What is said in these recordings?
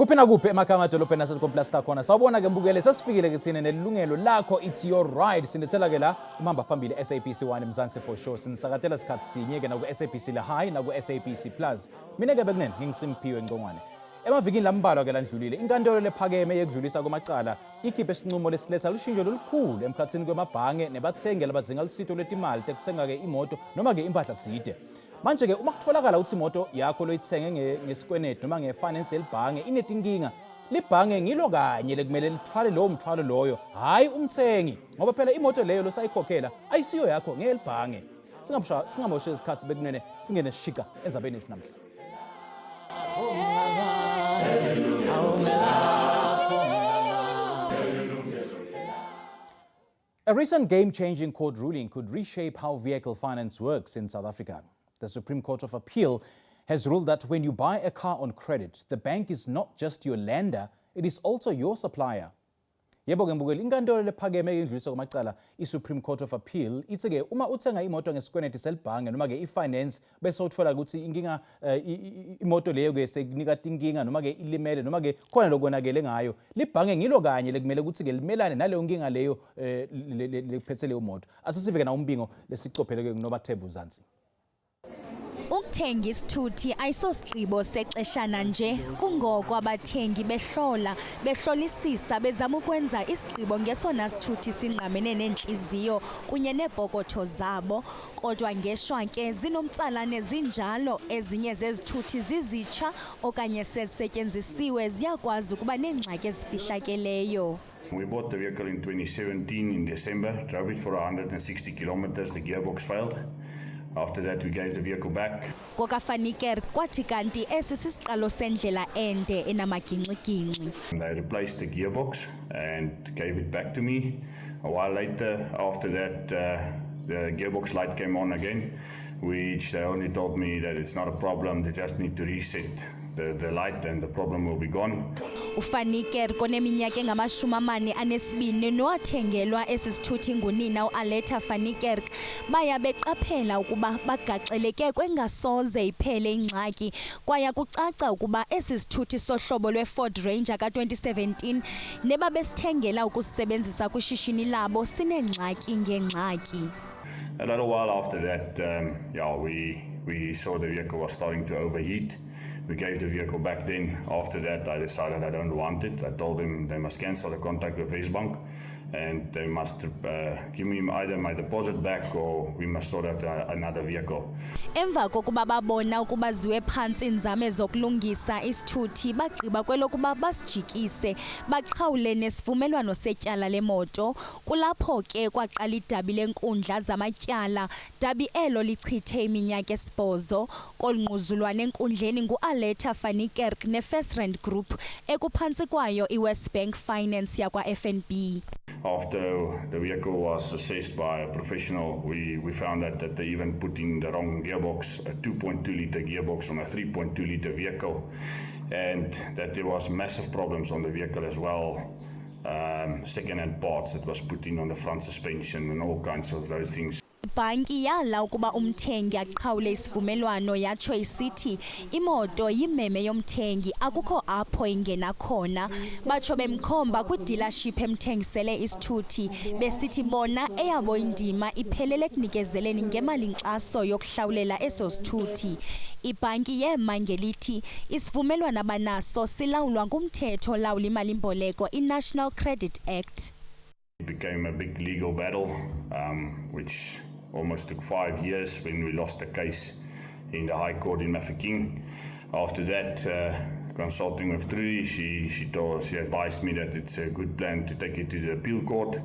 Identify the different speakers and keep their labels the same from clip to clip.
Speaker 1: Kuphi na kuphi emakhaya amadolobheni aseComplasta khona sawubona ke mbukele sesifikile ke thina nelungelo lakho it's your right sinethela ke la umamba phambili SABC 1 Mzansi for sure sinisakatela isikhathi sinye ke na ku SABC la high na ku SABC Plus mina ke bekunene ngingisimpiwe ngqongwane emavikini lambalwa ke landlulile inkantolo lephakeme yekudlulisa kwamacala ikhiphe isinqumo lesiletha lushintsho lolukhulu emkhathini kwemabhange nebathengi labadzinga lusito lwetimali tekuthenga ke imoto noma ke impahla tside. Manje ke uma kutholakala ukuthi imoto yakho loyithenge ngesikwenetu noma ngefinance yelibhange inetinkinga libhange ngilo kanye lekumele lithwale lowo mthwalo loyo hayi umthengi ngoba phela imoto leyo losayikhokhela ayisiyo yakho ngelibhange singamoshe isikhathi bekunene singene shika enzabeni ethu namhla. A recent game-changing court ruling could reshape how vehicle finance works in South Africa. The Supreme Court of Appeal has ruled that when you buy a car on credit, the bank is not just your lender, it is also your supplier. Yebo ke mbukeli inkantolo lephakeme yendluliso kwamacala iSupreme Court of Appeal ithi ke uma uthenga imoto ngesikwenetu selibhange noma ke ifinance bese uthola ukuthi inkinga imoto leyo ke sekunika inkinga noma ke ilimele noma ke khona lokonakele ngayo libhange ngilo kanye lekumele ukuthi ke limelane naleyo nkinga leyo lephethe leyo moto asisive ke na umbingo lesicophele ke kunobathembu Mzansi.
Speaker 2: Ukuthenga isithuthi ayisosigqibo sexeshana nje kungoko abathengi behlolisisa bezama ukwenza isigqibo ngesona sithuthi sinqamene nenhliziyo kunye neepokotho zabo kodwa ngeshwa ke zinomtsalane zinjalo ezinye zezithuthi zizitsha okanye sezisetyenzisiwe ziyakwazi ukuba neengxaki ezifihlakeleyo.
Speaker 3: We bought the vehicle in 2017 in December, drove it for 160 kilometers, the gearbox failed. After that, we gave the vehicle back.
Speaker 2: Niekerk kwathi kanti esi sisiqalo sendlela ende enamaginxiginxi.
Speaker 3: They replaced the gearbox and gave it back to me. A while later, after that, the gearbox light came on again, which they only told me that it's not a problem, they just need to reset the light and the problem will be gone.
Speaker 2: Niekerk oneminyaka engama-42 nowathengelwa esi sithuthi ngunina uAleta Niekerk baya beqaphela ukuba bagaxeleke kwengasoze iphele ingxaki kwaye kucaca ukuba esi sithuthi sohlobo lweFord Ranger ka-2017 nebabesithengela ukusebenzisa kwishishini labo sinengxaki ngengxaki.
Speaker 3: A little while after that, we saw the vehicle was starting to overheat. We gave the vehicle back then. After that, I decided I don't want it. I told them they must cancel the contract with Bank and they must give me either my deposit back or we must sort out another vehicle.
Speaker 2: Emva kokuba babona ukuba ziwe phantsi inzame zokulungisa isithuthi bagqiba kwelokuba basijikise baqhawule nesivumelwano setyala lemoto kulapho ke kwaqala idabi lenkundla zamatyala dabi elo lichithe iminyaka 8 kolungquzulwane enkundleni nguAleta Niekerk neFirstRand Group ekuphantsi kwayo iWestbank Finance yakwa FNB.
Speaker 3: After the vehicle was assessed by a professional, we found out that they even put in the wrong gearbox, a 2.2 litre gearbox on a 3.2 litre vehicle, and that there was massive problems on the vehicle as well. Second-hand parts that was put in on the front suspension and all kinds of those things.
Speaker 2: Ibhanki yala ukuba umthengi aqhawule isivumelwano yatsho isithi imoto yimeme yomthengi akukho apho ingena khona batsho bemkhomba kwi-dealership emthengisele isithuthi besithi bona eyabo indima iphelele kunikezeleni ngemali inkxaso yokuhlawulela eso sithuthi. Ibhanki yema ngelithi isivumelwano abanaso silawulwa ngumthetho lawula imali-mboleko i-National Credit Act.
Speaker 3: It became a big legal battle, which almost took 5 years when we lost the case in the High Court in Mafeking. After that, consulting with Trudie, she advised me that it's a good plan to take it to the appeal court,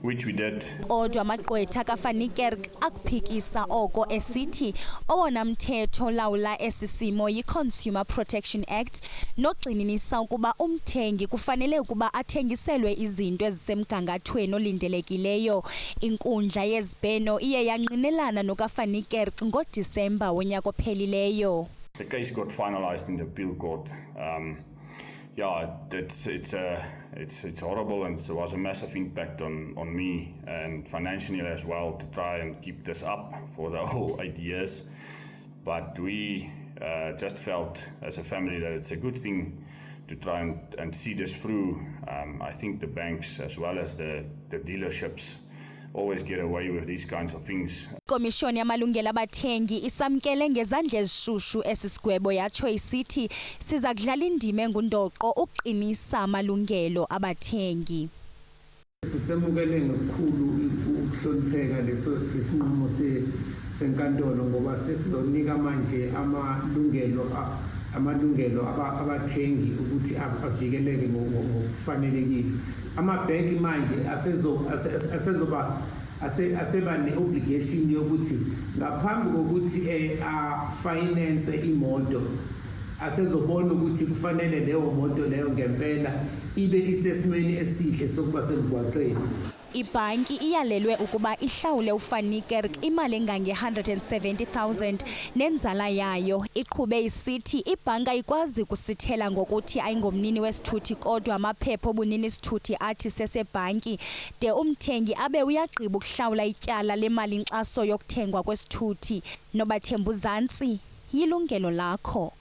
Speaker 3: which we did.
Speaker 2: Kodwa amagqwetha kaNiekerk akuphikisa oko esithi owona mthetho lawula esi simo yi-Consumer Protection Act nogxininisa ukuba umthengi kufanele ukuba athengiselwe izinto ezisemgangathweni olindelekileyo. Inkundla yezibheno iye yanqinelana nokaNiekerk ngoDisemba wonyaka ophelileyo.
Speaker 3: The case got finalized in the appeal court. It's horrible and it was a massive impact on me and financially as well to try and keep this up for the whole 8 years. But we just felt as a family that it's a good thing try and see this through. I think the banks as well as the dealerships always get away with these kinds of things.
Speaker 2: Komishoni yamalungelo abathengi isamkele ngezandla ezishushu esisigwebo yatsho isithi siza kudlala indima engundoqo uqinisa amalungelo abathengi.
Speaker 4: Sisemukele ngokukhulu ukuhlonipheka lesinqumo senkantolo ngoba sesizonika manje amalungelo abathengi ukuthi avikeleke ngokufanelekile. Amabhenki manje aseba ne-obligation yokuthi ngaphambi kokuthi finance imoto asezobona ukuthi kufanele leyo moto leyo ngempela ibe isesimeni esihle sokuba semgwaqeni.
Speaker 2: Ibhanki iyalelwe ukuba ihlawule Niekerk imali engange-170,000 nenzala yayo. Iqhube isithi ibhanka ikwazi kusithela ngokuthi ayingomnini wesithuthi kodwa amaphepha obunini sithuthi athi sesebhanki de umthengi abe uyagqiba ukuhlawula ityala lemali inkxaso yokuthengwa kwesithuthi. Nobathemba uzantsi, Yilungelo Lakho.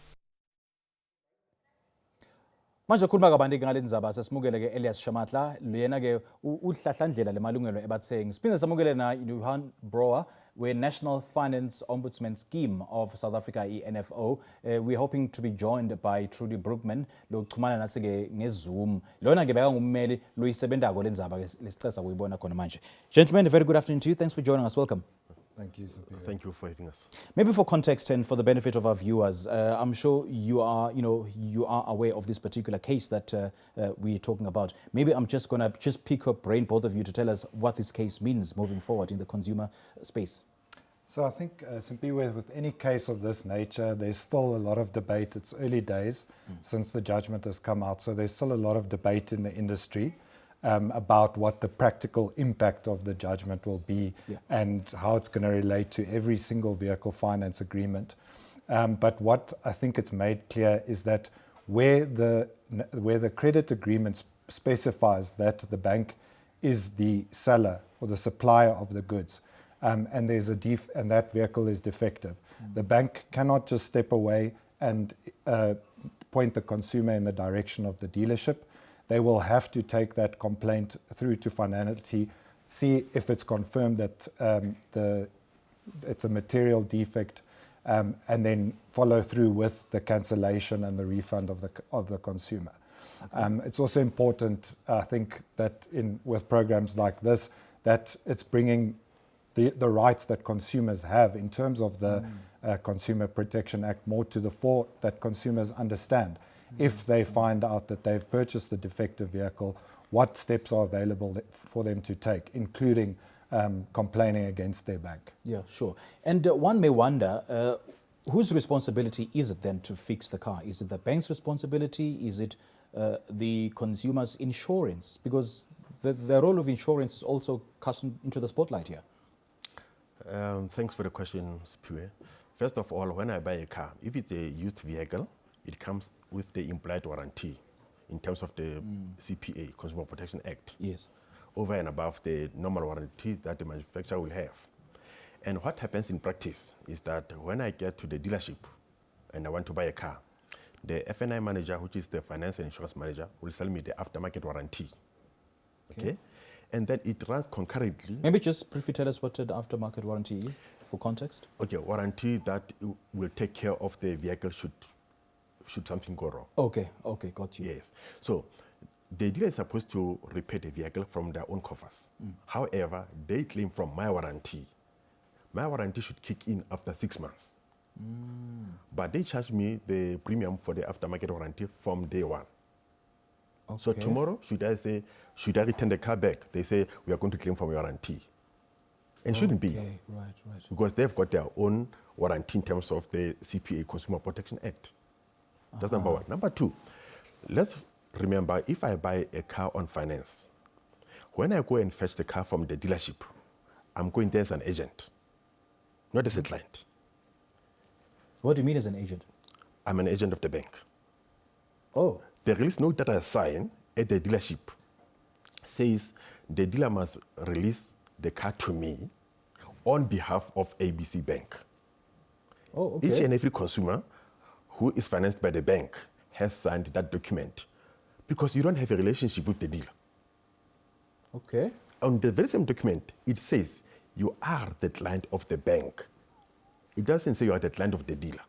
Speaker 1: Manje khuluma kabanti ngale ndzaba sesimukele ke Elias Shamatla luyena ke uhlahlandlela lemalungelo ebathengi. Siphinde samukele na Johan Brouwer we-National Finance Ombudsman Scheme of South Africa, NFO. We're hoping to be joined by Trudie Broekmann lokuchumana nasi ke ngeZoom. Lona ke beka ngummeli loyisebenzako le ndzaba ke lesicela kuyibona khona manje. Gentlemen, a very good afternoon to you. Thanks for joining us. Welcome.
Speaker 5: Thank you, Superior.
Speaker 6: Thank you for having us.
Speaker 1: Maybe for context and for the benefit of our viewers, I'm sure you are aware of this particular case that we're talking about. Maybe I'm just gonna pick up brain, both of you, to tell us what this case means moving forward in the consumer space.
Speaker 5: So I think simply with any case of this nature, there's still a lot of debate. It's early days since the judgment has come out, so there's still a lot of debate in the industry about what the practical impact of the judgment will be and how it's going to relate to every single vehicle finance agreement. But what I think it's made clear is that where the credit agreement specifies that the bank is the seller or the supplier of the goods, and there's and that vehicle is defective, the bank cannot just step away and point the consumer in the direction of the dealership. They will have to take that complaint through to finality, see if it's confirmed that it's a material defect, and then follow through with the cancellation and the refund of the consumer. Okay. It's also important, I think, that with programs like this, that it's bringing the rights that consumers have in terms of the Consumer Protection Act more to the fore, that consumers understand. If they find out that they've purchased a defective vehicle, what steps are available for them to take, including complaining against their bank.
Speaker 1: Yeah, sure. And one may wonder, whose responsibility is it then to fix the car? Is it the bank's responsibility? Is it the consumer's insurance? Because the role of insurance is also cast into the spotlight here.
Speaker 6: Thanks for the question, Superior. First of all, when I buy a car, if it's a used vehicle, it comes with the implied warranty in terms of the CPA, Consumer Protection Act.
Speaker 1: Yes.
Speaker 6: Over and above the normal warranty that the manufacturer will have. And what happens in practice is that when I get to the dealership and I want to buy a car, the FNI manager, which is the finance and insurance manager, will sell me the aftermarket warranty. Okay? And then it runs concurrently.
Speaker 1: Maybe just briefly tell us what the aftermarket warranty is for context.
Speaker 6: Okay, warranty that will take care of the vehicle should something go wrong.
Speaker 1: Okay, got you.
Speaker 6: Yes. So the dealer is supposed to repair the vehicle from their own coffers. However, they claim from my warranty. My warranty should kick in after 6 months. But they charge me the premium for the aftermarket warranty from day one. Okay. So tomorrow, should I return the car back? They say, we are going to claim from your warranty. And shouldn't be.
Speaker 1: Right.
Speaker 6: Because they've got their own warranty in terms of the CPA, Consumer Protection Act. That's number one. Number two, let's remember, if I buy a car on finance, when I go and fetch the car from the dealership, I'm going there as an agent, not as a client.
Speaker 1: What do you mean as an agent?
Speaker 6: I'm an agent of the bank.
Speaker 1: Oh.
Speaker 6: The release note that I sign at the dealership says the dealer must release the car to me on behalf of ABC Bank.
Speaker 1: Oh, okay.
Speaker 6: Each and every consumer who is financed by the bank has signed that document because you don't have a relationship with the dealer.
Speaker 1: Okay.
Speaker 6: On the very same document, it says you are the client of the bank. It doesn't say you are the client of the dealer.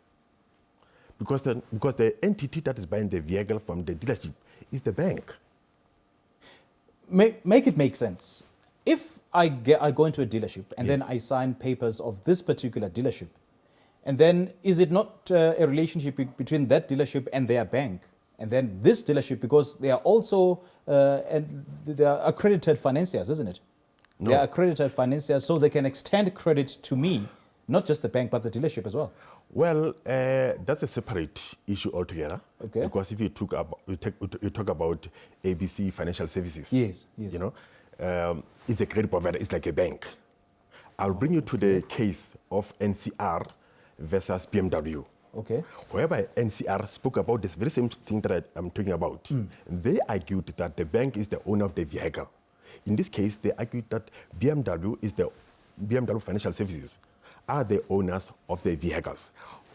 Speaker 6: Because the entity that is buying the vehicle from the dealership is the bank.
Speaker 1: Make it make sense. If I go into a dealership and
Speaker 6: Yes.
Speaker 1: then I sign papers of this particular dealership, and then is it not a relationship between that dealership and their bank? And then this dealership, because they are also they are accredited financiers, isn't it?
Speaker 6: No.
Speaker 1: They are accredited financiers, so they can extend credit to me, not just the bank, but the dealership as well.
Speaker 6: Well, that's a separate issue altogether.
Speaker 1: Okay.
Speaker 6: Because if you talk about ABC Financial Services,
Speaker 1: Yes.
Speaker 6: you know, it's a credit provider. It's like a bank. I'll bring you to the case of NCR versus BMW.
Speaker 1: Okay.
Speaker 6: Whereby NCR spoke about this very same thing that I'm talking about. They argued that the bank is the owner of the vehicle. In this case, they argued that BMW Financial Services are the owners of the vehicles.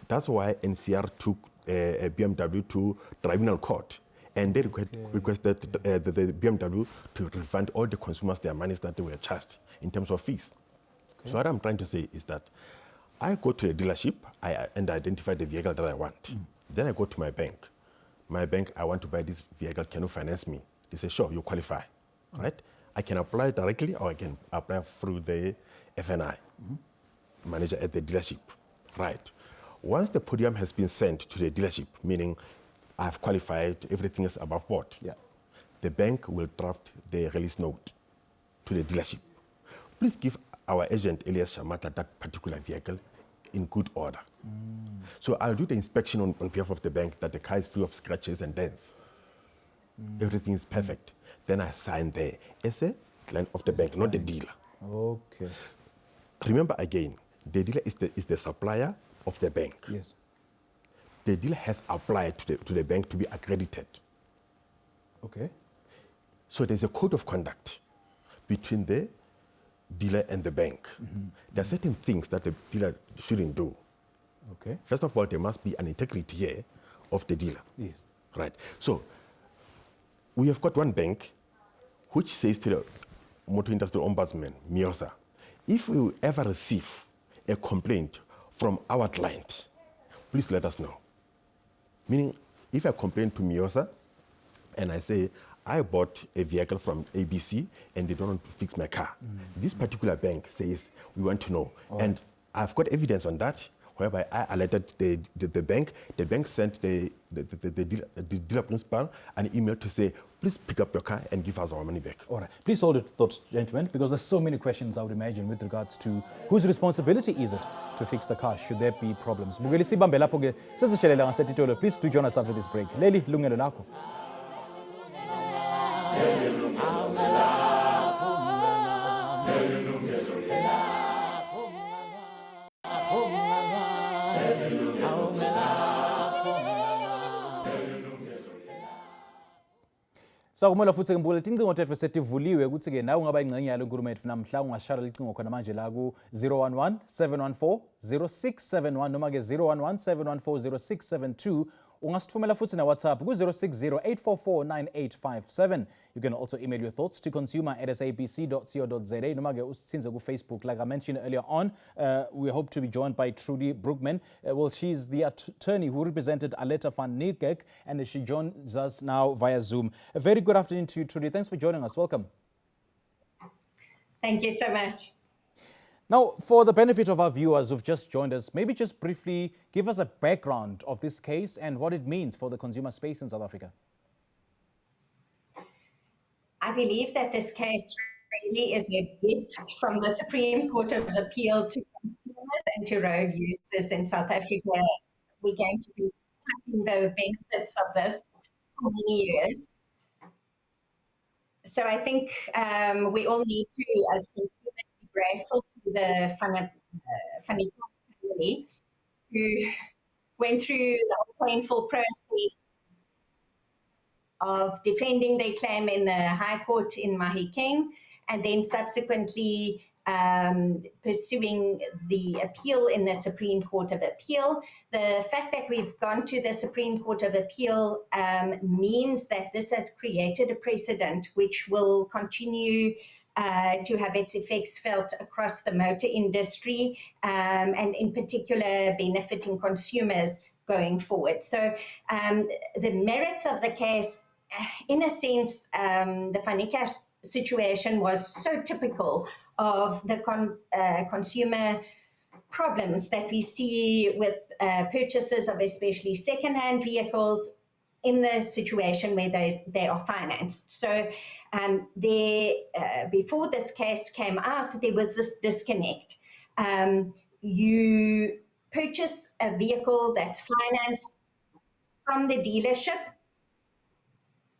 Speaker 6: That's why NCR took BMW to tribunal court, and they requested the BMW to refund all the consumers their monies that they were charged in terms of fees. So what I'm trying to say is that I go to a dealership and identify the vehicle that I want. Then I go to my bank. My bank, I want to buy this vehicle. Can you finance me? They say, sure, you qualify, right? I can apply directly or I can apply through the FNI manager at the dealership, right? Once the podium has been sent to the dealership, meaning I've qualified, everything is above board, the bank will draft the release note to the dealership. Please give our agent, Elias Shamatla, that particular vehicle in good order. So I'll do the inspection on behalf of the bank that the car is free of scratches and dents. Everything is perfect. Then I sign there as a client of the bank, not the dealer.
Speaker 1: Okay.
Speaker 6: Remember again, the dealer is the supplier of the bank.
Speaker 1: Yes.
Speaker 6: The dealer has applied to the bank to be accredited.
Speaker 1: Okay.
Speaker 6: So there's a code of conduct between the dealer and the bank. There are certain things that the dealer shouldn't do.
Speaker 1: Okay.
Speaker 6: First of all, there must be an integrity here of the dealer.
Speaker 1: Yes.
Speaker 6: Right. So we have got one bank which says to the Motor Industry Ombudsman, MIOSA, if you ever receive a complaint from our client, please let us know. Meaning, if I complain to MIOSA and I say, I bought a vehicle from ABC and they don't want to fix my car. This particular bank says, we want to know. And I've got evidence on that, whereby I alerted the bank. The bank sent the dealer principal an email to say, please pick up your car and give us our money back.
Speaker 1: All right. Please hold it, thoughts, gentlemen, because there's so many questions I would imagine with regards to whose responsibility is it to fix the car should there be problems. Bukeli sibambe lapho ke sesitshelela ngasetitolo. Please do join us after this break. Yilungelo Lakho. Sakumela futhi ngibukele icingo tethu setivuliwe ukuthi ke nawe ungaba ingcenye yalo nkulumo yethu namhla ungashara licingo khona manje la ku 011 714 0671 noma ke 011 714 0672 ungasithumela futhi na WhatsApp ku 060 844 9857. You can also email your thoughts to consumer@sabc.co.za noma ke usithinze ku Facebook. Like I mentioned earlier on, we hope to be joined by Trudie Broekmann. Well, she's the attorney who represented Aletta van Niekerk, and she joins us now via Zoom. A very good afternoon to you, Trudie. Thanks for joining us. Welcome.
Speaker 7: Thank you so much.
Speaker 1: Now, for the benefit of our viewers who've just joined us, maybe just briefly give us a background of this case and what it means for the consumer space in South Africa.
Speaker 7: I believe that this case really is a gift from the Supreme Court of Appeal to consumers and to road users in South Africa. We're going to be taking the benefits of this for many years. So I think we all need to, as consumers, be grateful to the family who went through the painful process of defending their claim in the High Court in Mahikeng, and then subsequently pursuing the appeal in the Supreme Court of Appeal. The fact that we've gone to the Supreme Court of Appeal means that this has created a precedent which will continue to have its effects felt across the motor industry, and in particular benefiting consumers going forward. So the merits of the case, in a sense, the Van Niekerk situation was so typical of the consumer problems that we see with purchases of especially second-hand vehicles in the situation where they are financed. So before this case came out, there was this disconnect. You purchase a vehicle that's financed from the dealership.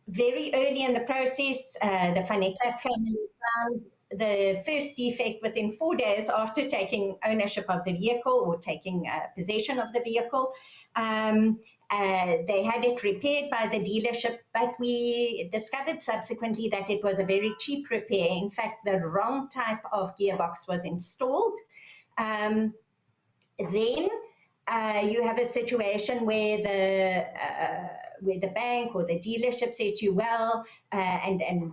Speaker 7: Very early in the process, the Van Niekerk family found the first defect within 4 days after taking ownership of the vehicle or taking possession of the vehicle. They had it repaired by the dealership, but we discovered subsequently that it was a very cheap repair. In fact, the wrong type of gearbox was installed. Then you have a situation where the bank or the dealership says to you, well, and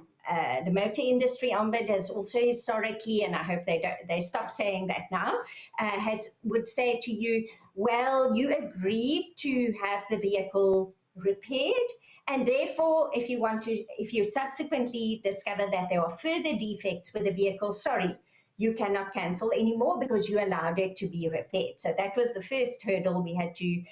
Speaker 7: the motor industry ombudsman has also historically, and I hope they stop saying that now, would say to you, well, you agreed to have the vehicle repaired, and therefore, if you subsequently discover that there are further defects with the vehicle, sorry, you cannot cancel anymore because you allowed it to be repaired. So that was the first hurdle we had to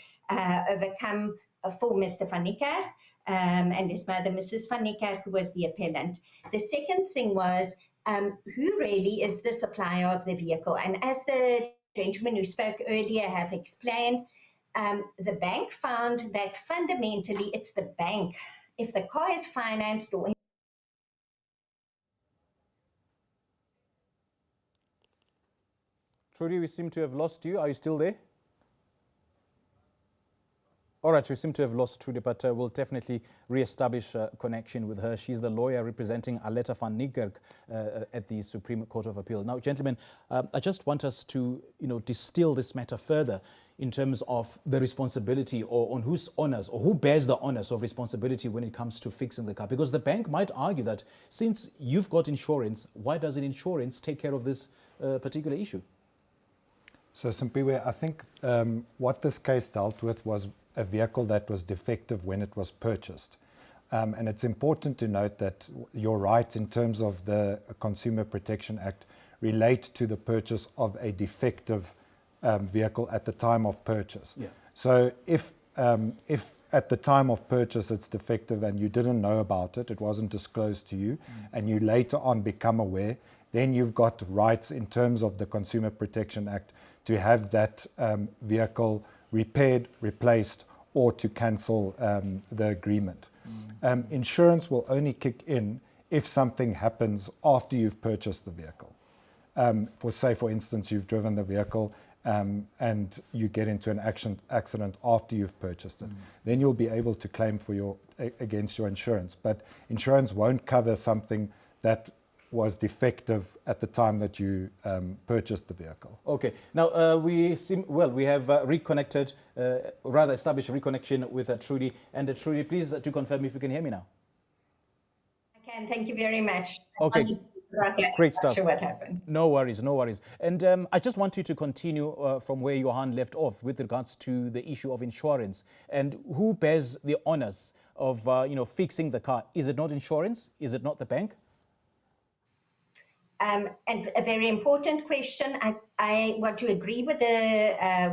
Speaker 7: overcome for Mr. Van Niekerk and his mother, Mrs. Van Niekerk, who was the appellant. The second thing was, who really is the supplier of the vehicle? And as the gentleman who spoke earlier have explained, the bank found that fundamentally it's the bank. If the car is financed or
Speaker 1: Trudie, we seem to have lost you. Are you still there? All right, we seem to have lost Trudie, but we'll definitely re-establish a connection with her. She's the lawyer representing Aletta Van Niekerk at the Supreme Court of Appeal. Now, gentlemen, I just want us to, distill this matter further in terms of the responsibility or on whose honors or who bears the honors of responsibility when it comes to fixing the car. Because the bank might argue that since you've got insurance, why doesn't insurance take care of this particular issue?
Speaker 5: So, Simpiwe, I think what this case dealt with was a vehicle that was defective when it was purchased. And it's important to note that your rights in terms of the Consumer Protection Act relate to the purchase of a defective vehicle at the time of purchase. Yeah. So if at the time of purchase it's defective and you didn't know about it, it wasn't disclosed to you, and you later on become aware, then you've got rights in terms of the Consumer Protection Act to have that vehicle repaired, replaced, or to cancel the agreement. Insurance will only kick in if something happens after you've purchased the vehicle. For instance, you've driven the vehicle and you get into an accident after you've purchased it. Then you'll be able to claim against your insurance. But insurance won't cover something that was defective at the time that you purchased the vehicle.
Speaker 1: Okay. Now, we have reconnected, established a reconnection with Trudie. And Trudie, please to confirm if you can hear me now.
Speaker 7: I can. Thank you very much.
Speaker 1: Okay. Great stuff.
Speaker 7: Not sure what happened.
Speaker 1: No worries, no worries. And I just want you to continue from where Johan left off with regards to the issue of insurance and who bears the honors of fixing the car. Is it not insurance? Is it not the bank?
Speaker 7: And a very important question. I want to agree with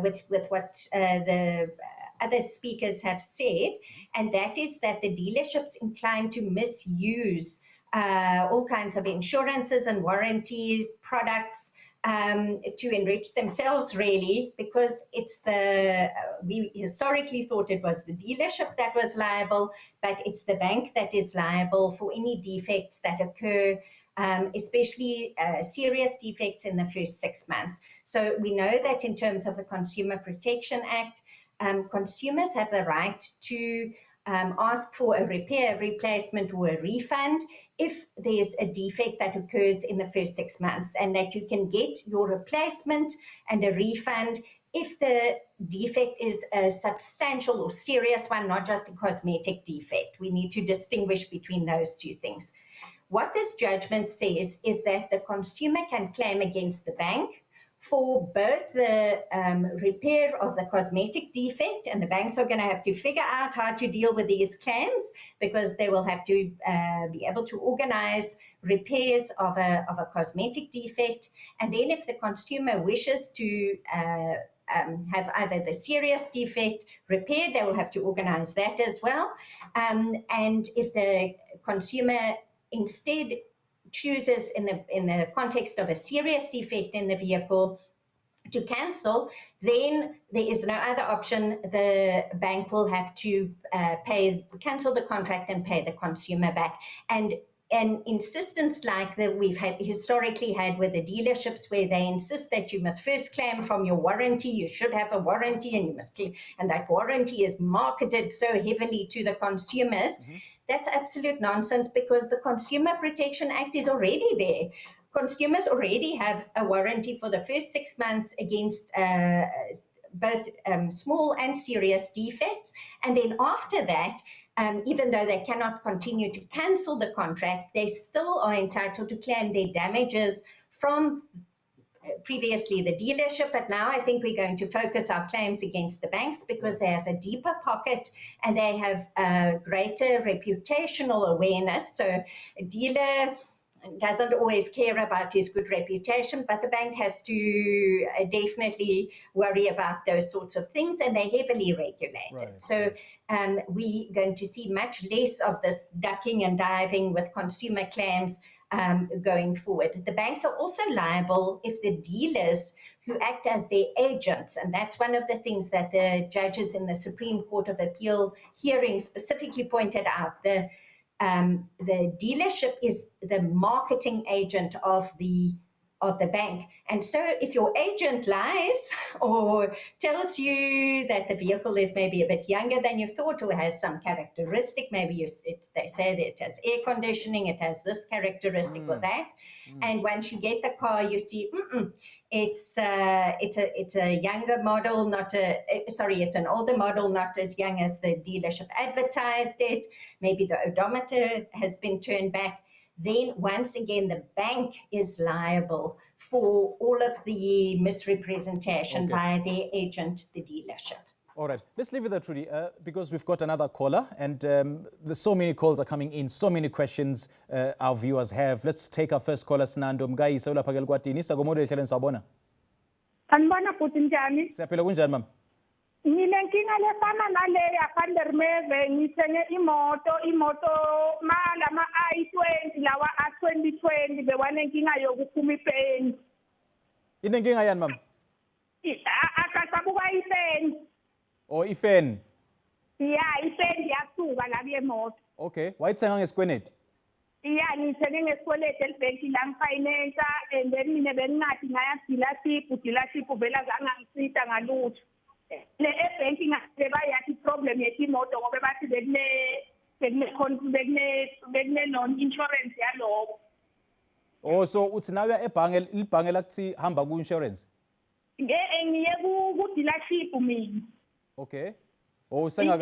Speaker 7: with what the other speakers have said, and that is that the dealerships inclined to misuse all kinds of insurances and warranty products to enrich themselves, really, because we historically thought it was the dealership that was liable, but it's the bank that is liable for any defects that occur, especially serious defects in the first 6 months. So we know that in terms of the Consumer Protection Act, consumers have the right to ask for a repair, replacement, or a refund if there's a defect that occurs in the first 6 months, and that you can get your replacement and a refund if the defect is a substantial or serious one, not just a cosmetic defect. We need to distinguish between those two things. What this judgment says is that the consumer can claim against the bank for both the repair of the cosmetic defect, and the banks are going to have to figure out how to deal with these claims, because they will have to be able to organize repairs of a cosmetic defect. And then if the consumer wishes to have either the serious defect repaired, they will have to organize that as well. And if the consumer instead chooses in the context of a serious defect in the vehicle to cancel, then there is no other option. The bank will have to cancel the contract and pay the consumer back. And an insistence like that we've historically had with the dealerships, where they insist that you must first claim from your warranty, you should have a warranty, and you must claim, and that warranty is marketed so heavily to the consumers. That's absolute nonsense, because the Consumer Protection Act is already there. Consumers already have a warranty for the first 6 months against both small and serious defects. And then after that, even though they cannot continue to cancel the contract, they still are entitled to claim their damages from previously the dealership, but now I think we're going to focus our claims against the banks, because they have a deeper pocket and they have a greater reputational awareness. So a dealer doesn't always care about his good reputation, but the bank has to definitely worry about those sorts of things, and they're heavily regulated.
Speaker 1: Right.
Speaker 7: So we're going to see much less of this ducking and diving with consumer claims going forward. The banks are also liable if the dealers who act as their agents, and that's one of the things that the judges in the Supreme Court of Appeal hearing specifically pointed out. The dealership is the marketing agent of the bank. And so if your agent lies or tells you that the vehicle is maybe a bit younger than you thought, or has some characteristic, maybe they say that it has air conditioning, it has this characteristic or that, and once you get the car, you see, it's a younger model, it's an older model, not as young as the dealership advertised it. Maybe the odometer has been turned back. Then once again, the bank is liable for all of the misrepresentation by their agent, the dealership.
Speaker 1: All right, let's leave it there, Trudie, because we've got another caller, and there's so many calls are coming in, so many questions our viewers have. Let's take our first caller, Sinando Mgayi, Sawula Phakela Kwatini. Sagomodo ehlelweni sawubona.
Speaker 8: Anibona futhi njani?
Speaker 1: Siyaphila kunjani mama?
Speaker 8: Nginenkinga lefana naleya Vandermeve, ngithenge imoto malama i20 lawa a2020 bewanenkinga yokuphuma ipeni.
Speaker 1: Inenkinga yani mama?
Speaker 8: Akasabuka ipeni.
Speaker 1: Oh, ifeni.
Speaker 8: Yeah, ipeni yasuka la yemoto.
Speaker 1: Okay, wayithenga ngesikweneti?
Speaker 8: Yeah, ngithenge ngesikweleti elibhenki langifinance, and then mina bengingathi ngaya dealership vela zangangisita ngalutho. Le ebhenki ngase bayathi problem yetimoto ngoba bathi bekune non insurance yaloko.
Speaker 1: Oh, so uthi nawe ibhange lakuthi hamba ku insurance?
Speaker 8: Ngiye ku dealership mina.
Speaker 1: Okay. Oh, sengaka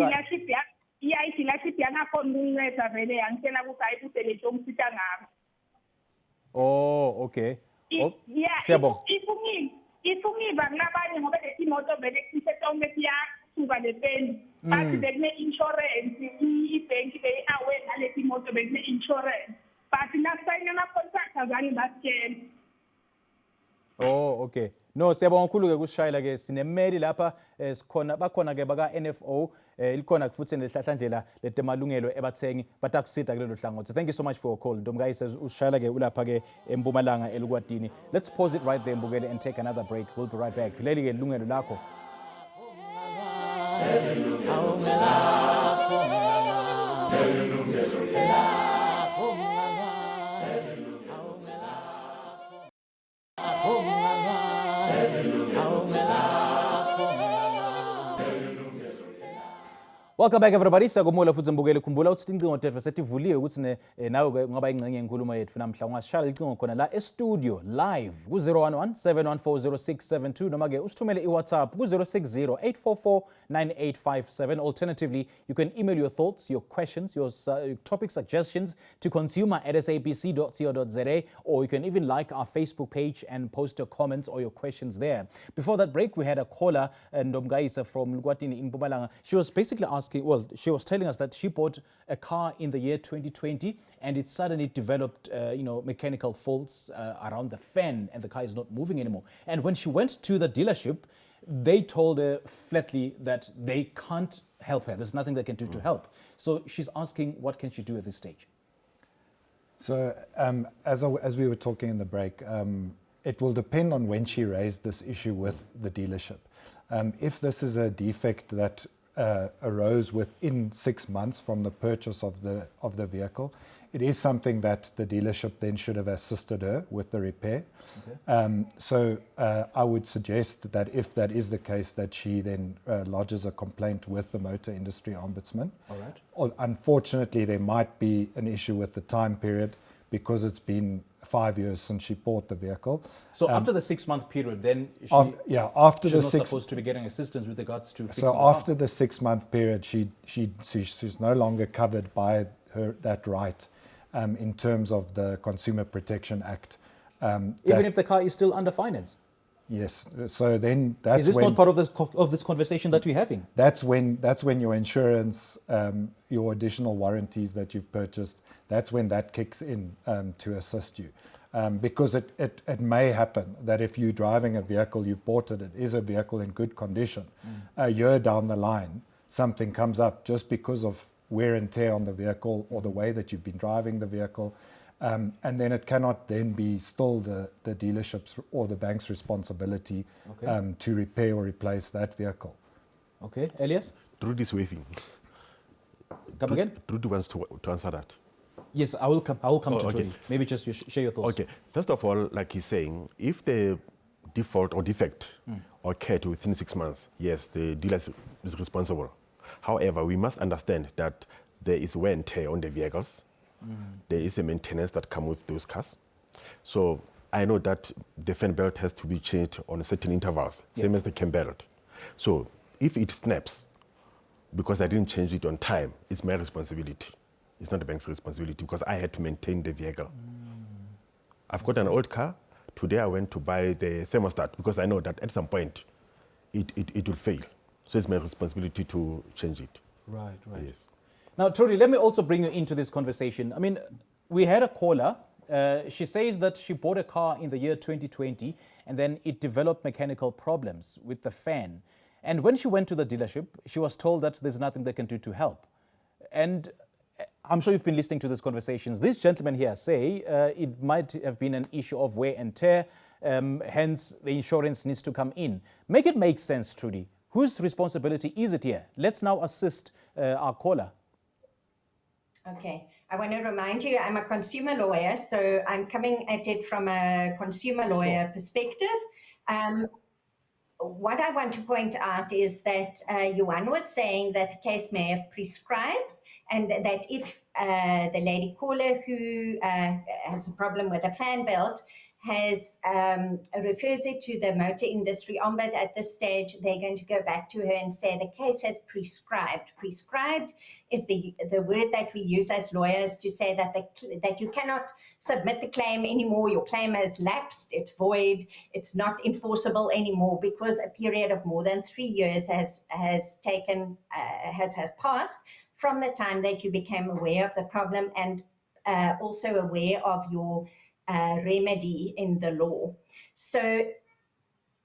Speaker 8: dealership yangakhona unginceda vele yangitshela ukuthi ayibuse le nto ngisita ngabo.
Speaker 1: Oh, okay. Oh,
Speaker 8: siyabonga. Ifungiva ngabanye ngoba lethi imoto vele isetonke siyasuka lepeni. Bathi bekune insurance, ibhenki beyawe ngalethi imoto bekune insurance. But nasayina ama contract azange basitshela.
Speaker 1: Oh, okay. No, siyabonga kakhulu ke kusishayela ke sinemeli lapha bakhona ke baka NFO ilikhona futhi nesihlahlandlela letemalungelo ebathengi batakusida kulelo hlangothi. Thank you so much for your call. Ndomgayi says usishayela ke ulapha ke eMpumalanga eLukwatini. Let's pause it right there Mbukele and take another break. We'll be right back. Leli ke Yilungelo Lakho. Welcome back everybody. Siyakumula futhi mbukele khumbula ukuthi incingo tethu sesivuliwe ukuthi nawe ngaba ingcenye yenkulumo yethu namhla ungasishaya icingo khona la e-studio live ku 011-714-0672 noma ke usithumele iWhatsApp ku 060-844-9857. Alternatively, you can email your thoughts, your questions, your topic suggestions to consumer@sabc.co.za, or you can even like our Facebook page and post your comments or your questions there. Before that break, we had a caller, Ndomgaisa from Lugwatini in Mpumalanga. She was basically she was telling us that she bought a car in the year 2020 and it suddenly developed, mechanical faults around the fan and the car is not moving anymore. And when she went to the dealership, they told her flatly that they can't help her. There's nothing they can do to help. So she's asking, what can she do at this stage?
Speaker 5: So as we were talking in the break, it will depend on when she raised this issue with the dealership. If this is a defect that arose within 6 months from the purchase of the vehicle, it is something that the dealership then should have assisted her with the repair. Okay. So I would suggest that if that is the case, that she then lodges a complaint with the Motor Industry Ombudsman.
Speaker 1: All right.
Speaker 5: Unfortunately, there might be an issue with the time period because it's been 5 years since she bought the vehicle.
Speaker 1: So after the 6-month period, then
Speaker 5: after
Speaker 1: she's
Speaker 5: the
Speaker 1: not supposed to be getting assistance with regards to fixing the car.
Speaker 5: after the 6-month period, she's no longer covered by that right in terms of the Consumer Protection Act.
Speaker 1: Even if the car is still under finance?
Speaker 5: Yes. So then that's
Speaker 1: is this
Speaker 5: when,
Speaker 1: not part of this conversation that we're having?
Speaker 5: That's when your insurance, your additional warranties that you've purchased, that's when that kicks in to assist you. Because it may happen that if you're driving a vehicle, you've bought it is a vehicle in good condition. A year down the line, something comes up just because of wear and tear on the vehicle or the way that you've been driving the vehicle. And then it cannot then be still the dealership's or the bank's responsibility to repair or replace that vehicle.
Speaker 1: Okay, Elias?
Speaker 6: Trudie is waving.
Speaker 1: Come again?
Speaker 6: Trudie wants to answer that.
Speaker 1: Yes, I will come to
Speaker 6: okay.
Speaker 1: Trudie. Maybe just share your thoughts.
Speaker 6: Okay, first of all, like he's saying, if the default or defect occurred within 6 months, yes, the dealer is responsible. However, we must understand that there is wear and tear on the vehicles. There is a maintenance that comes with those cars. So I know that the fan belt has to be changed on certain intervals, same as the cam belt. So if it snaps, because I didn't change it on time, it's my responsibility. It's not the bank's responsibility because I had to maintain the vehicle. I've got an old car. Today I went to buy the thermostat because I know that at some point it will fail. So it's my responsibility to change it.
Speaker 1: Right.
Speaker 6: Yes.
Speaker 1: Now, Trudie, let me also bring you into this conversation. I mean, we had a caller. She says that she bought a car in the year 2020 and then it developed mechanical problems with the fan. And when she went to the dealership, she was told that there's nothing they can do to help. And I'm sure you've been listening to these conversations. These gentlemen here say it might have been an issue of wear and tear, hence the insurance needs to come in. Make it make sense, Trudie. Whose responsibility is it here? Let's now assist our caller.
Speaker 7: Okay, I want to remind you, I'm a consumer lawyer, so I'm coming at it from a consumer lawyer perspective. What I want to point out is that Johan was saying that the case may have prescribed, and that if the lady caller who has a problem with a fan belt refers it to the Motor Industry Ombudsman, at this stage they're going to go back to her and say the case has prescribed. Prescribed is the word that we use as lawyers to say that you cannot submit the claim anymore. Your claim has lapsed, it's void, it's not enforceable anymore because a period of more than 3 years has passed from the time that you became aware of the problem and also aware of your remedy in the law. So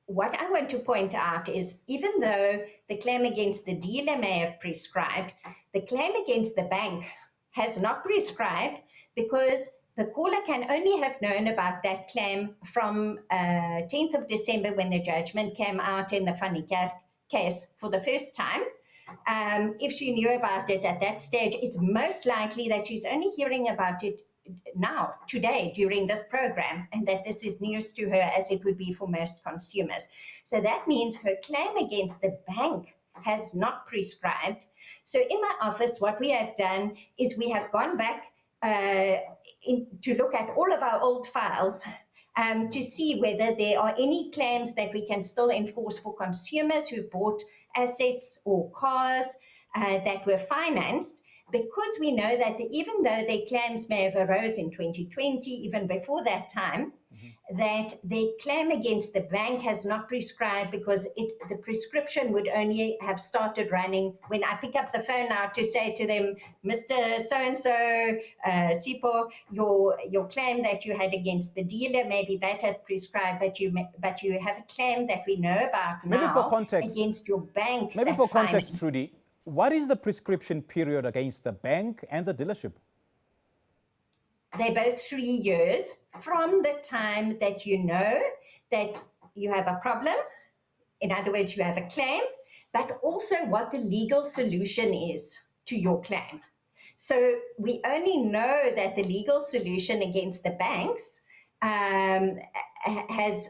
Speaker 7: what I want to point out is even though the claim against the dealer may have prescribed, the claim against the bank has not prescribed because the caller can only have known about that claim from 10th of December when the judgment came out in the Niekerk case for the first time. If she knew about it at that stage, it's most likely that she's only hearing about it now, today, during this program, and that this is news to her as it would be for most consumers. So that means her claim against the bank has not prescribed. So in my office, what we have done is we have gone back to look at all of our old files to see whether there are any claims that we can still enforce for consumers who bought assets or cars that were financed, because we know that even though their claims may have arose in 2020, even before that time, that their claim against the bank has not prescribed, because the prescription would only have started running when I pick up the phone now to say to them, Mr. So-and-so, Sipo, your claim that you had against the dealer, maybe that has prescribed, but you have a claim that we know about now against your bank.
Speaker 1: Maybe for context, Trudie, what is the prescription period against the bank and the dealership?
Speaker 7: They're both 3 years from the time that you know that you have a problem. In other words, you have a claim, but also what the legal solution is to your claim. So we only know that the legal solution against the banks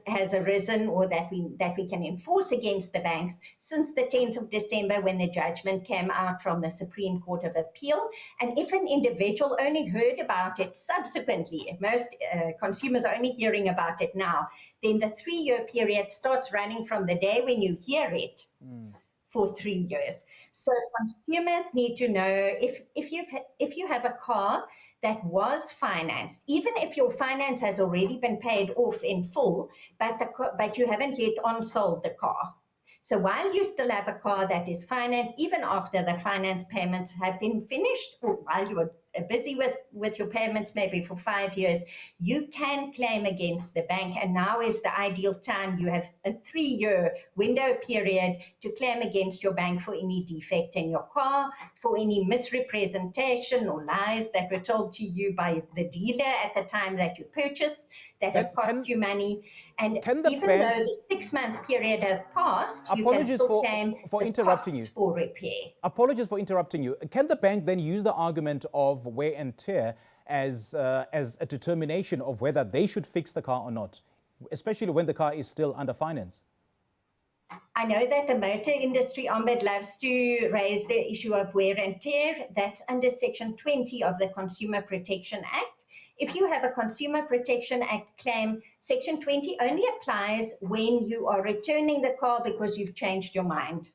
Speaker 7: has arisen, or that we can enforce against the banks, since the 10th of December, when the judgment came out from the Supreme Court of Appeal. And if an individual only heard about it subsequently, most consumers are only hearing about it now, then the 3-year period starts running from the day when you hear it for 3 years. So consumers need to know, if you have a car that was financed, even if your finance has already been paid off in full, but you haven't yet on-sold the car. So while you still have a car that is financed, even after the finance payments have been finished, or while you are busy with your payments maybe for 5 years, you can claim against the bank. And now is the ideal time. You have a 3-year window period to claim against your bank for any defect in your car, for any misrepresentation or lies that were told to you by the dealer at the time that you purchased that have cost you money. And even though the 6-month period has passed, you can still claim the costs for repair.
Speaker 1: Apologies for interrupting you. Can the bank then use the argument of wear and tear as a determination of whether they should fix the car or not, especially when the car is still under finance?
Speaker 7: I know that the motor industry ombud loves to raise the issue of wear and tear. That's under Section 20 of the Consumer Protection Act. If you have a Consumer Protection Act claim, Section 20 only applies when you are returning the car because you've changed your mind.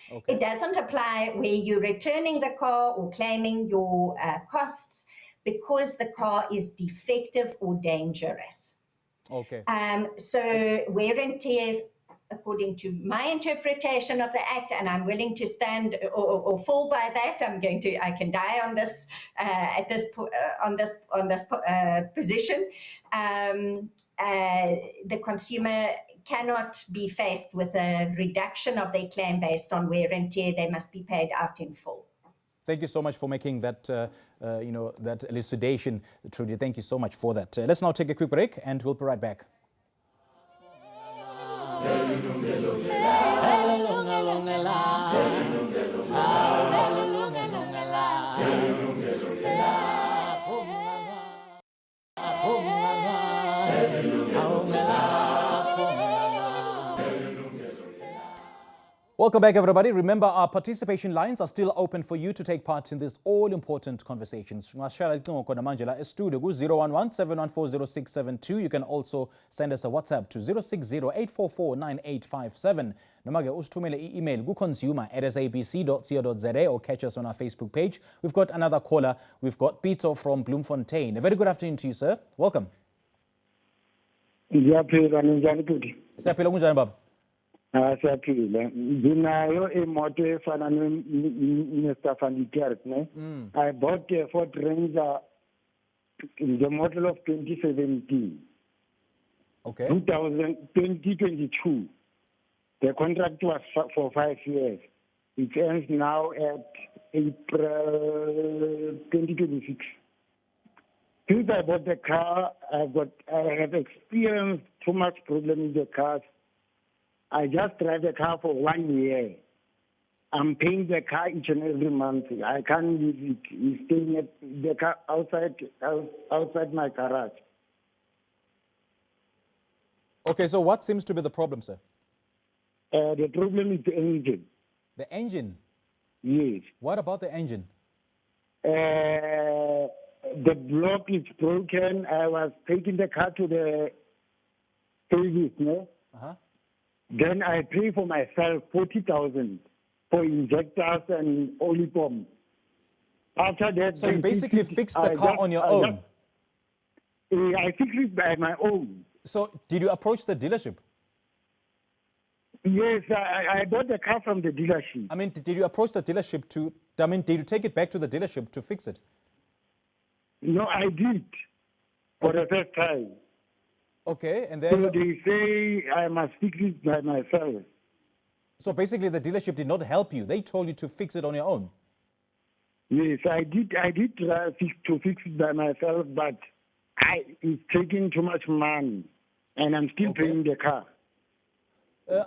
Speaker 7: Okay. It doesn't apply where you're returning the car or claiming your costs because the car is defective or dangerous.
Speaker 1: Okay.
Speaker 7: So wear and tear, according to my interpretation of the Act, and I'm willing to stand or fall by that. I can die on this position. The consumer cannot be faced with a reduction of their claim based on wear and tear. They must be paid out in full.
Speaker 1: Thank you so much for making that, that elucidation, Trudie. Thank you so much for that. Let's now take a quick break, and we'll be right back. Welcome back, everybody. Remember, our participation lines are still open for you to take part in this all-important conversations. 011-714-0672. You can also send us a WhatsApp to 060-844-9857. Noma ke usithumele email consumer@sabc.co.za or catch us on our Facebook page. We've got another caller. We've got Pito from Bloemfontein. A very good afternoon to you, sir. Welcome. Siyaphila kunjani baba?
Speaker 9: Siyaphila. Nginayo imoto efana Mr. Niekerk, ne? I bought a Ford Ranger in the model of 2017.
Speaker 1: Okay.
Speaker 9: 2022. The contract was for 5 years. It ends now at April 2026. Since I bought the car, I have experienced too much problem in the cars. I just drive the car for 1 year. I'm paying the car each and every month. I can't use it. It's staying at the car outside my garage.
Speaker 1: Okay, so what seems to be the problem, sir?
Speaker 9: The problem is the engine.
Speaker 1: The engine.
Speaker 9: Yes.
Speaker 1: What about the engine?
Speaker 9: The block is broken. I was taking the car to the service, no?
Speaker 1: Uh-huh.
Speaker 9: Then I pay for myself 40,000 for injectors and oil pump. After that,
Speaker 1: So you basically fixed the car on your own?
Speaker 9: I fixed it by my own.
Speaker 1: So did you approach the dealership?
Speaker 9: Yes, I bought the car from the dealership.
Speaker 1: I mean, did you approach the dealership did you take it back to the dealership to fix it?
Speaker 9: No, I did for the first time.
Speaker 1: Okay, and then...
Speaker 9: So they say I must fix it by myself.
Speaker 1: So basically the dealership did not help you. They told you to fix it on your own.
Speaker 9: Yes, I did try to fix it by myself, but it's taking too much money, and I'm still paying the car.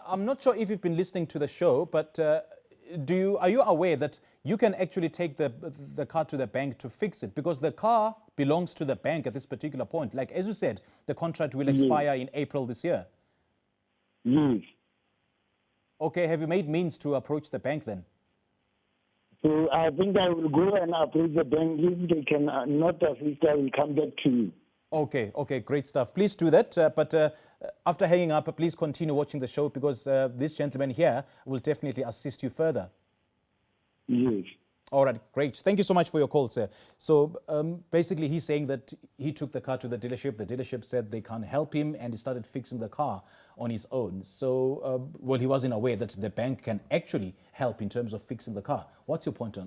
Speaker 1: I'm not sure if you've been listening to the show, but are you aware that you can actually take the car to the bank to fix it? Because the car belongs to the bank at this particular point. Like, as you said, the contract will expire in April this year.
Speaker 9: Yes.
Speaker 1: Okay, have you made means to approach the bank then?
Speaker 9: So I think I will go and approach the bank. If they can not assist, I will come back to you.
Speaker 1: Okay, great stuff. Please do that. But after hanging up, please continue watching the show because this gentleman here will definitely assist you further.
Speaker 9: Yes.
Speaker 1: All right, great. Thank you so much for your call, sir. So basically he's saying that he took the car to the dealership. The dealership said they can't help him and he started fixing the car on his own. So, well, he wasn't aware that the bank can actually help in terms of fixing the car. What's your point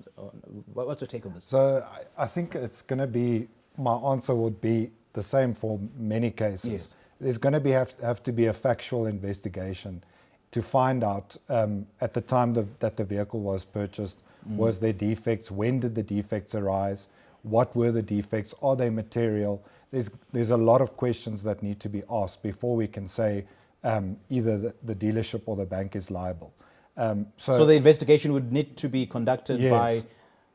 Speaker 1: what's your take on this?
Speaker 5: So I think it's going to be, my answer would be the same for many cases.
Speaker 1: Yes.
Speaker 5: There's going to have to be a factual investigation to find out at the time that the vehicle was purchased, was there defects? When did the defects arise? What were the defects? Are they material? There's a lot of questions that need to be asked before we can say either the dealership or the bank is liable.
Speaker 1: So the investigation would need to be conducted by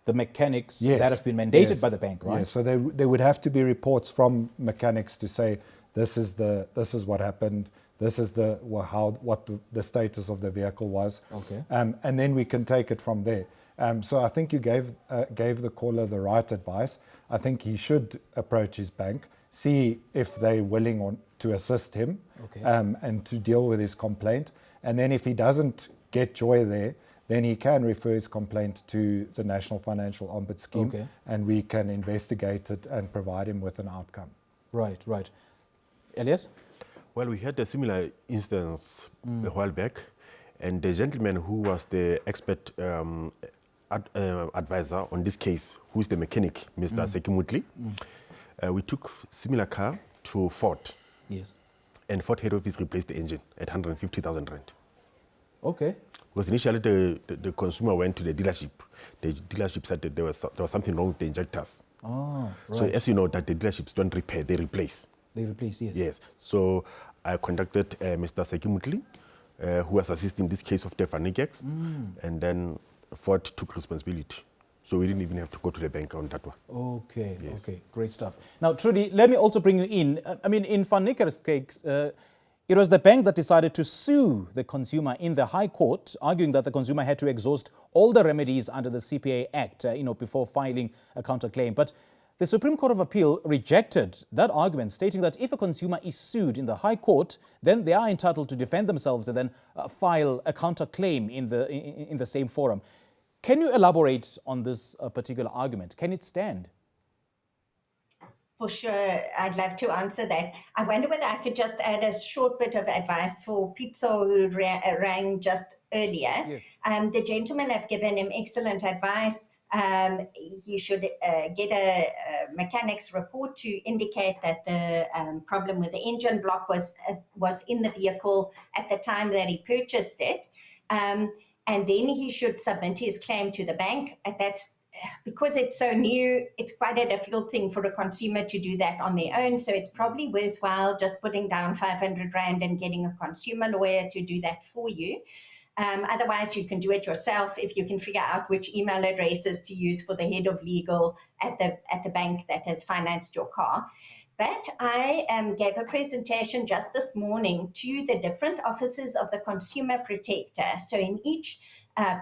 Speaker 1: the mechanics that have been mandated by the bank, right?
Speaker 5: Yes. So there would have to be reports from mechanics to say this is what happened. This is what the status of the vehicle was.
Speaker 1: Okay.
Speaker 5: And then we can take it from there. So I think you gave the caller the right advice. I think he should approach his bank, see if they're willing to assist him, and to deal with his complaint. And then if he doesn't get joy there, then he can refer his complaint to the National Financial Ombuds Scheme, and we can investigate it and provide him with an outcome.
Speaker 1: Right. Elias?
Speaker 6: Well, we had a similar instance a while back, and the gentleman who was the expert advisor on this case, who is the mechanic, Mr. Sekimutli, we took similar car to Ford.
Speaker 1: Yes.
Speaker 6: And Ford head office replaced the engine at 150,000 rand.
Speaker 1: Okay.
Speaker 6: Because initially the consumer went to the dealership. The dealership said that there was something wrong with the injectors.
Speaker 1: Oh, right.
Speaker 6: So as you know, that the dealerships don't repair, they replace.
Speaker 1: They replace, yes.
Speaker 6: Yes. So I contacted Mr. Sekimutli, who was assisting this case of the Niekerk, and then Ford took responsibility. So we didn't even have to go to the bank on that one.
Speaker 1: Okay,
Speaker 6: yes.
Speaker 1: Okay, great stuff. Now, Trudie, let me also bring you in. I mean, in Niekerk's case, it was the bank that decided to sue the consumer in the High Court, arguing that the consumer had to exhaust all the remedies under the CPA Act, before filing a counterclaim. But the Supreme Court of Appeal rejected that argument, stating that if a consumer is sued in the High Court, then they are entitled to defend themselves and then file a counterclaim in the same forum. Can you elaborate on this particular argument? Can it stand?
Speaker 7: For sure, I'd love to answer that. I wonder whether I could just add a short bit of advice for Pizzo, who rang just earlier.
Speaker 1: Yes.
Speaker 7: The gentlemen have given him excellent advice. He should get a mechanic's report to indicate that the problem with the engine block was in the vehicle at the time that he purchased it. And then he should submit his claim to the bank. That's because it's so new, it's quite a difficult thing for a consumer to do that on their own. So it's probably worthwhile just putting down 500 Rand and getting a consumer lawyer to do that for you. Otherwise, you can do it yourself if you can figure out which email addresses to use for the head of legal at the bank that has financed your car. But I gave a presentation just this morning to the different offices of the Consumer Protector. So in each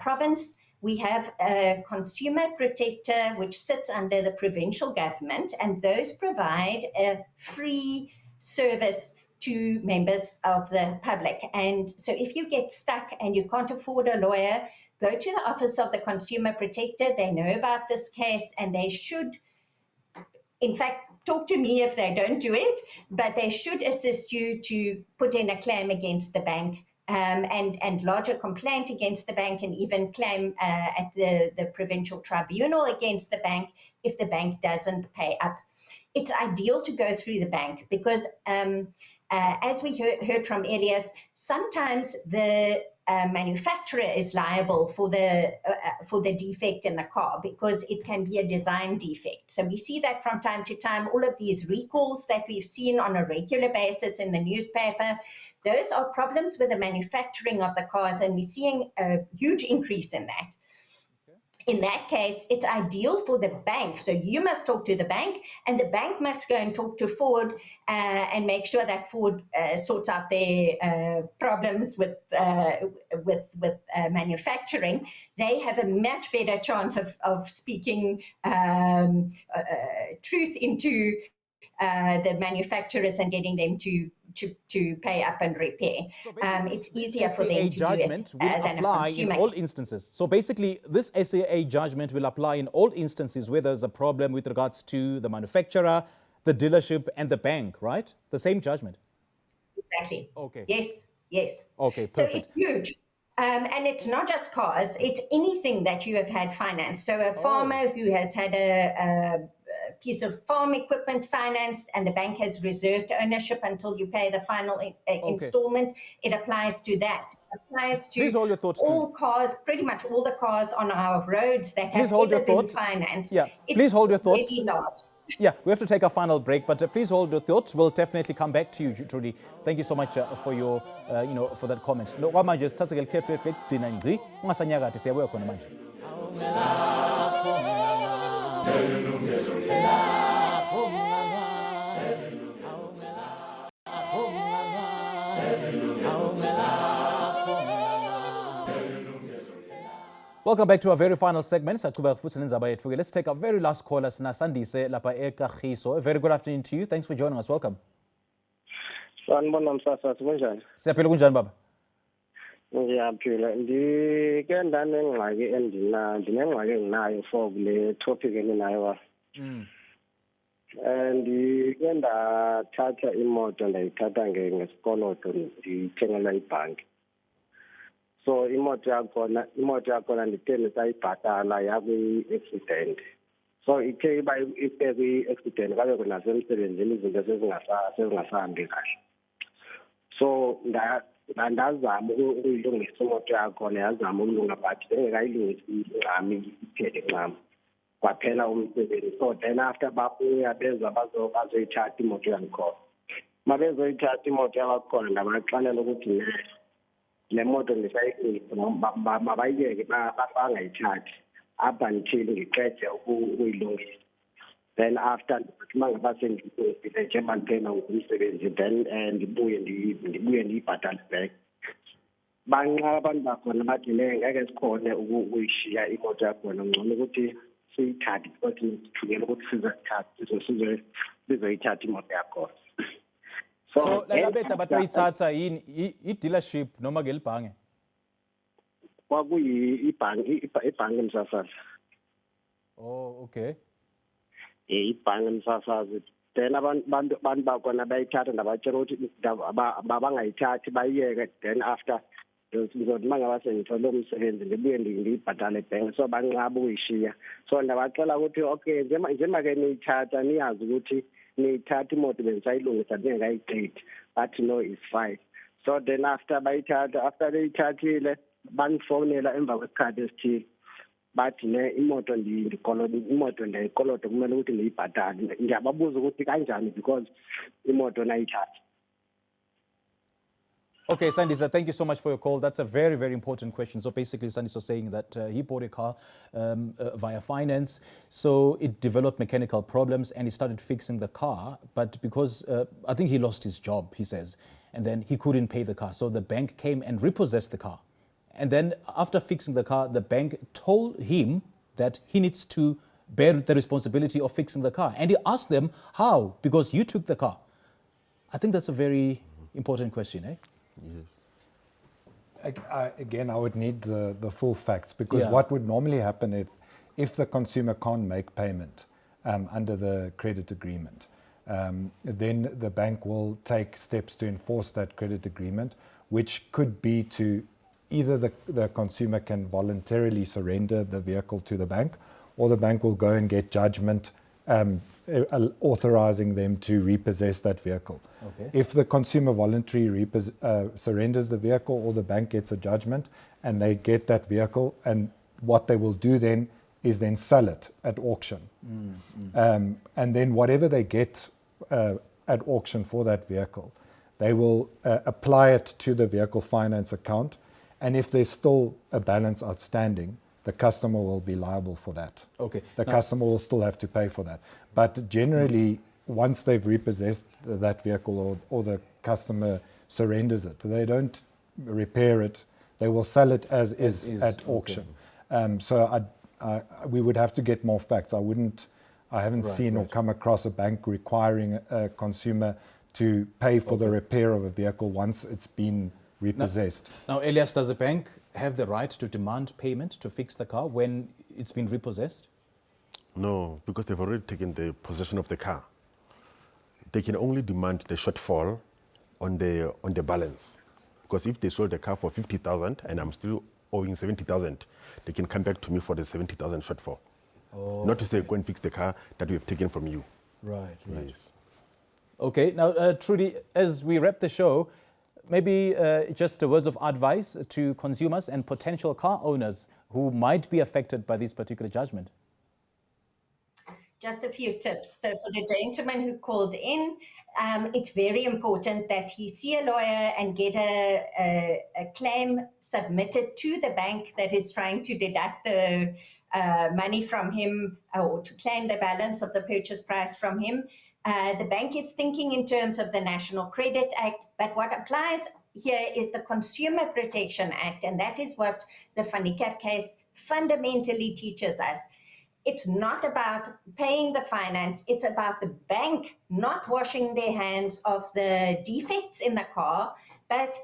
Speaker 7: province, we have a consumer protector which sits under the provincial government, and those provide a free service to members of the public. And so if you get stuck and you can't afford a lawyer, go to the Office of the Consumer Protector. They know about this case, and they should, in fact, talk to me if they don't do it, but they should assist you to put in a claim against the bank, and lodge a complaint against the bank, and even claim at the provincial tribunal against the bank if the bank doesn't pay up. It's ideal to go through the bank because, as we heard from Elias, sometimes the manufacturer is liable for the defect in the car because it can be a design defect. So we see that from time to time. All of these recalls that we've seen on a regular basis in the newspaper, those are problems with the manufacturing of the cars, and we're seeing a huge increase in that. In that case, it's ideal for the bank. So you must talk to the bank, and the bank must go and talk to Ford and make sure that Ford sorts out their problems with manufacturing. They have a much better chance of speaking truth into the manufacturers and getting them to pay up and repair.
Speaker 1: So
Speaker 7: it's easier for them to do it
Speaker 1: will
Speaker 7: than a
Speaker 1: apply in
Speaker 7: consumer.
Speaker 1: all instances. So basically, this SAA judgment will apply in all instances where there's a problem with regards to the manufacturer, the dealership, and the bank, right? The same judgment.
Speaker 7: Exactly.
Speaker 1: Okay.
Speaker 7: Yes.
Speaker 1: Okay,
Speaker 7: So
Speaker 1: perfect.
Speaker 7: it's huge. And it's not just cars, it's anything that you have had financed. So a farmer who has had a piece of farm equipment financed and the bank has reserved ownership until you pay the final installment, it applies to that. It applies to
Speaker 1: Please hold your thoughts,
Speaker 7: all cars, pretty much all the cars on our roads that
Speaker 1: Please
Speaker 7: have
Speaker 1: hold
Speaker 7: ever
Speaker 1: your
Speaker 7: been
Speaker 1: thoughts.
Speaker 7: financed.
Speaker 1: Yeah,
Speaker 7: It's
Speaker 1: please hold your thoughts.
Speaker 7: really large.
Speaker 1: Yeah, we have to take our final break, but please hold your thoughts. We'll definitely come back to you, Trudie. Thank you so much for your, for that comment. No, manje sithathe ke likhefu lethu lekugcina ngci ungasanyakati siyabuya khona manje. Welcome back to our very final segment. Let's take our very last caller. Sandise lapha eKagiso. A very good afternoon to you. Thanks for joining us. Welcome.
Speaker 10: Sanibona msasa kunjani?
Speaker 1: Siyaphila kunjani baba?
Speaker 10: Ngiyaphila. Ndike ndanengxaki ndinengxaki enginayo for kule topic eninayo. Ndike ndathatha imoto ndayithatha ngesikoloto ndithengela ibhanki. So imoto yakhona ndithe ndisayibhatala yakwi-accident. So ithe iba kwi-accident kaloku nasemsebenzini izinto sezingasahambi kahle. So ndazama ukuyilungisa imoto yakhona, yazama ukulunga but engekayilungisi incami iphele incami. Kwaphela umsebenzi. So then after babuya beza bazoyithatha imoto yangikhona. Uma bezoyithatha imoto yakhona ndabaxelela ukuthi le moto mabayiyeke bangayithathi up until ngiqede ukuyilungisa. Then after uma ngaba sengilungisile njengoba ndiphela ngumsebenzi then ndibuye ndiyibhatale back. Banqa abantu bakhona bathi ngeke sikhone ukuyishiya imoto yakhona, ngcono ukuthi siyithathe because sithukela ukuthi sizoyithatha imoto yakhona.
Speaker 1: So labethu abatoyithatha yini i-dealership noma ke libhange?
Speaker 10: Ibhange msasazi.
Speaker 1: Oh, okay.
Speaker 10: Ibhange msasazi. Then abantu bakhona bayithatha ndabatshela ukuthi bangayithathi bayiyeke, then after ngizothi uma ngaba sengithole umsebenzi ndibuye ndiyibhatale ebhenki. So banqaba ukuyishiya. So ndabacela ukuthi okay njengoba-ke niyithatha niyazi ukuthi niyithatha imoto bengisayilungisa ndingekayiqedi, bathi no is fine. So then after beyithathile bangifonela emva kwesikhathi esithile bathi imoto ndiyayikoloda kumele ukuthi ndiyibhatale. Ndiyababuza ukuthi kanjani because imoto nayithatha.
Speaker 1: Okay, Sandisa, thank you so much for your call. That's a very, very important question. So basically, Sandisa was saying that he bought a car via finance. So it developed mechanical problems and he started fixing the car. But because I think he lost his job, he says, and then he couldn't pay the car. So the bank came and repossessed the car. And then after fixing the car, the bank told him that he needs to bear the responsibility of fixing the car. And he asked them, how? Because you took the car. I think that's a very important question, eh?
Speaker 6: Yes.
Speaker 5: Again, I would need the full facts, because
Speaker 1: Yeah.
Speaker 5: what would normally happen if the consumer can't make payment under the credit agreement, then the bank will take steps to enforce that credit agreement, which could be to either the consumer can voluntarily surrender the vehicle to the bank, or the bank will go and get judgment authorizing them to repossess that vehicle.
Speaker 1: Okay.
Speaker 5: If the consumer voluntarily surrenders the vehicle, or the bank gets a judgment and they get that vehicle, and what they will do then is then sell it at auction. And then whatever they get at auction for that vehicle, they will apply it to the vehicle finance account. And if there's still a balance outstanding, the customer will be liable for that.
Speaker 1: Okay.
Speaker 5: The customer will still have to pay for that. But generally, once they've repossessed that vehicle, or the customer surrenders it, they don't repair it. They will sell it as is at auction. So we would have to get more facts. I haven't seen or come across a bank requiring a consumer to pay for the repair of a vehicle once it's been repossessed.
Speaker 1: Now, Elias, does the bank have the right to demand payment to fix the car when it's been repossessed?
Speaker 6: No, because they've already taken the possession of the car. They can only demand the shortfall on the balance. Because if they sold the car for 50,000 and I'm still owing 70,000, they can come back to me for the 70,000 shortfall. Not to say go and fix the car that we have taken from you.
Speaker 1: Right.
Speaker 6: Yes.
Speaker 1: Okay, now, Trudie, as we wrap the show, maybe just words of advice to consumers and potential car owners who might be affected by this particular judgment.
Speaker 7: Just a few tips. So for the gentleman who called in, it's very important that he see a lawyer and get a claim submitted to the bank that is trying to deduct the money from him, or to claim the balance of the purchase price from him. The bank is thinking in terms of the National Credit Act, but what applies here is the Consumer Protection Act, and that is what the Niekerk case fundamentally teaches us. It's not about paying the finance, it's about the bank not washing their hands of the defects in the car, but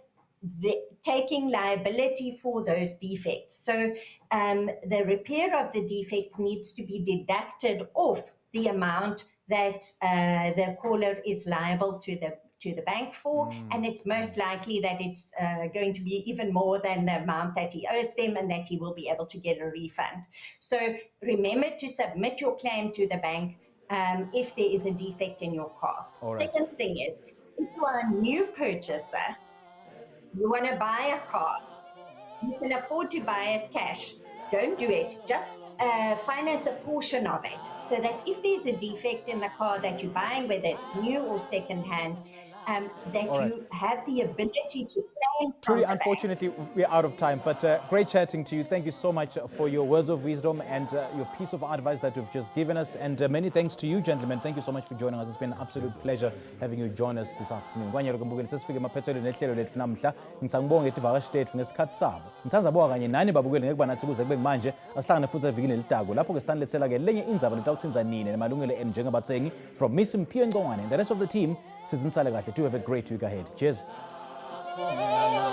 Speaker 7: taking liability for those defects. So the repair of the defects needs to be deducted off the amount that the caller is liable to the bank for, and it's most likely that it's going to be even more than the amount that he owes them, and that he will be able to get a refund. So remember to submit your claim to the bank if there is a defect in your car. Second thing is, if you are a new purchaser, you want to buy a car, you can afford to buy it cash, don't do it. Just finance a portion of it, so that if there's a defect in the car that you're buying, whether it's new or second-hand, that you have the ability to claim from
Speaker 1: Trudie,
Speaker 7: the bank.
Speaker 1: unfortunately, we're out of time, but great chatting to you. Thank you so much for your words of wisdom and your piece of advice that you've just given us. And many thanks to you, gentlemen. Thank you so much for joining us. It's been an absolute pleasure having you join us this afternoon. Kwanyalo kumbukeli sesifike emaphethelweni nehlelo lethu namhla. Ngitsangibonga ivakashi lethu ngesikhathi sabo. Ngithandabuka kanye nani babukeli ngekuba nathi kuze kube manje asihlangane futhi evikini elitago lapho ke sitanilethela ke lenye indzaba letawuthinza nini nemalungelo enu njengabathengi from Miss Mphiwe Ngongwane and the rest of the team. Sizinisale kahle. Do have a great week ahead. Cheers.
Speaker 11: Hallelujah.